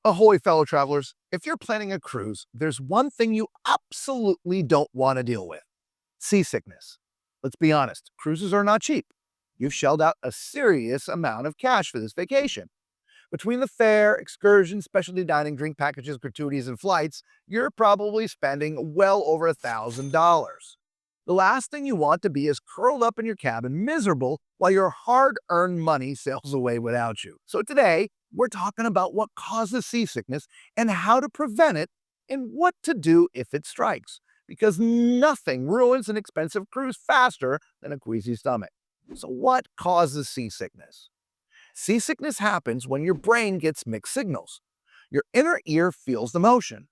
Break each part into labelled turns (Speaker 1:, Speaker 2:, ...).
Speaker 1: Ahoy, fellow travelers. If you're planning a cruise, there's one thing you absolutely don't want to deal with: seasickness. Let's be honest, cruises are not cheap. You've shelled out a serious amount of cash for this vacation. Between the fare, excursions, specialty dining, drink packages, gratuities, and flights, you're probably spending well over $1,000. The last thing you want to be is curled up in your cabin, miserable, while your hard-earned money sails away without you. So today, we're talking about what causes seasickness and how to prevent it and what to do if it strikes. Because nothing ruins an expensive cruise faster than a queasy stomach. So what causes seasickness? Seasickness happens when your brain gets mixed signals. Your inner ear feels the motion.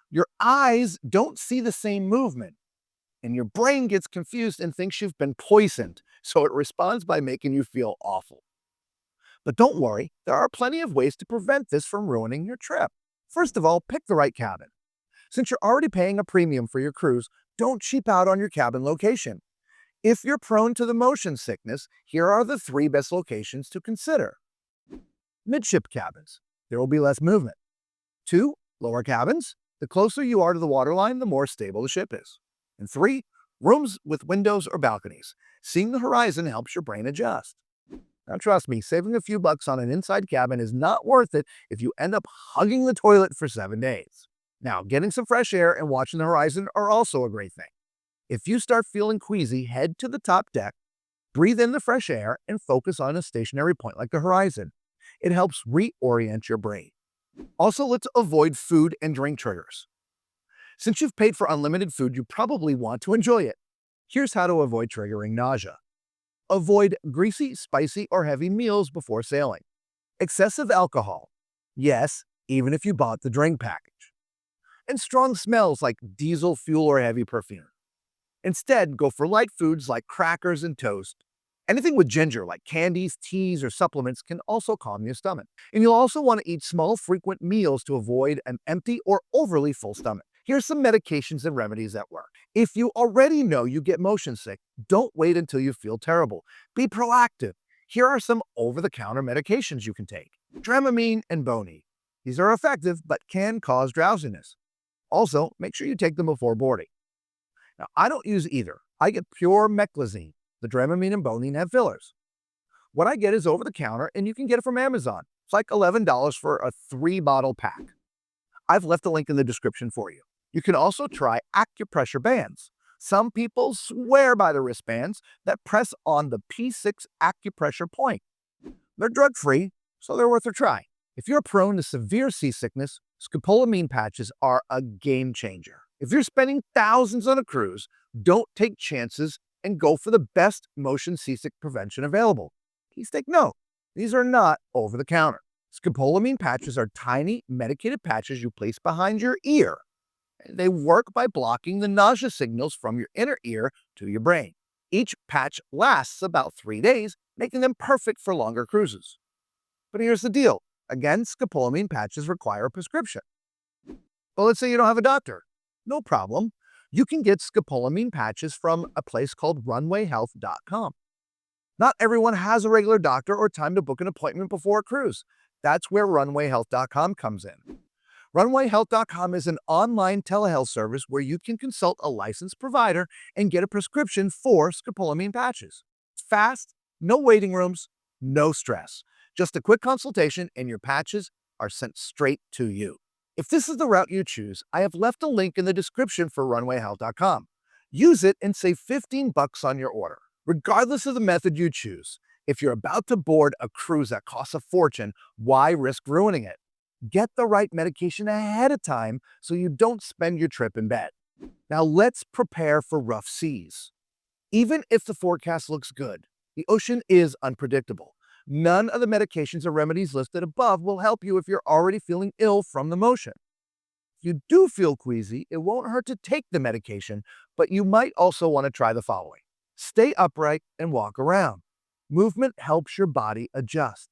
Speaker 1: Your eyes don't see the same movement. And your brain gets confused and thinks you've been poisoned, so it responds by making you feel awful. But don't worry, there are plenty of ways to prevent this from ruining your trip. First of all, pick the right cabin. Since you're already paying a premium for your cruise, don't cheap out on your cabin location. If you're prone to the motion sickness, here are the 3 best locations to consider. Midship cabins. There will be less movement. 2. Lower cabins. The closer you are to the waterline, the more stable the ship is. And 3. Rooms with windows or balconies. Seeing the horizon helps your brain adjust. Now trust me, saving a few bucks on an inside cabin is not worth it if you end up hugging the toilet for 7 days. Now, getting some fresh air and watching the horizon are also a great thing. If you start feeling queasy, head to the top deck, breathe in the fresh air, and focus on a stationary point like the horizon. It helps reorient your brain. Also, let's avoid food and drink triggers. Since you've paid for unlimited food, you probably want to enjoy it. Here's how to avoid triggering nausea. Avoid greasy, spicy, or heavy meals before sailing. Excessive alcohol. Yes, even if you bought the drink package. And strong smells like diesel fuel or heavy perfume. Instead, go for light foods like crackers and toast. Anything with ginger, like candies, teas, or supplements, can also calm your stomach. And you'll also want to eat small, frequent meals to avoid an empty or overly full stomach. Here's some medications and remedies that work. If you already know you get motion sick, don't wait until you feel terrible. Be proactive. Here are some over-the-counter medications you can take. Dramamine and Bonine. These are effective, but can cause drowsiness. Also, make sure you take them before boarding. Now, I don't use either. I get pure Meclizine. The Dramamine and Bonine have fillers. What I get is over-the-counter, and you can get it from Amazon. It's like $11 for a 3-bottle pack. I've left a link in the description for you. You can also try acupressure bands. Some people swear by the wristbands that press on the P6 acupressure point. They're drug-free, so they're worth a try. If you're prone to severe seasickness, scopolamine patches are a game changer. If you're spending thousands on a cruise, don't take chances and go for the best motion seasick prevention available. Please take note, these are not over-the-counter. Scopolamine patches are tiny, medicated patches you place behind your ear. They work by blocking the nausea signals from your inner ear to your brain. Each patch lasts about 3 days, making them perfect for longer cruises. But here's the deal. Again, scopolamine patches require a prescription. But let's say you don't have a doctor. No problem. You can get scopolamine patches from a place called runwayhealth.com. Not everyone has a regular doctor or time to book an appointment before a cruise. That's where runwayhealth.com comes in. Runwayhealth.com is an online telehealth service where you can consult a licensed provider and get a prescription for scopolamine patches. It's fast, no waiting rooms, no stress. Just a quick consultation and your patches are sent straight to you. If this is the route you choose, I have left a link in the description for runwayhealth.com. Use it and save $15 on your order. Regardless of the method you choose, if you're about to board a cruise that costs a fortune, why risk ruining it? Get the right medication ahead of time so you don't spend your trip in bed. Now let's prepare for rough seas. Even if the forecast looks good, the ocean is unpredictable. None of the medications or remedies listed above will help you if you're already feeling ill from the motion. If you do feel queasy, it won't hurt to take the medication, but you might also want to try the following. Stay upright and walk around. Movement helps your body adjust.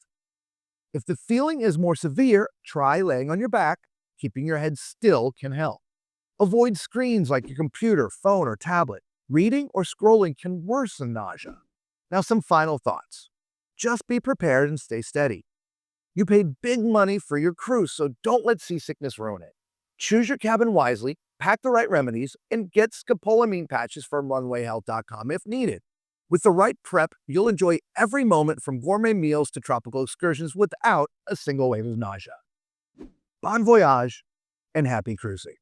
Speaker 1: If the feeling is more severe, try laying on your back. Keeping your head still can help. Avoid screens like your computer, phone, or tablet. Reading or scrolling can worsen nausea. Now, some final thoughts. Just be prepared and stay steady. You paid big money for your cruise, so don't let seasickness ruin it. Choose your cabin wisely, pack the right remedies, and get scopolamine patches from runwayhealth.com if needed. With the right prep, you'll enjoy every moment from gourmet meals to tropical excursions without a single wave of nausea. Bon voyage and happy cruising.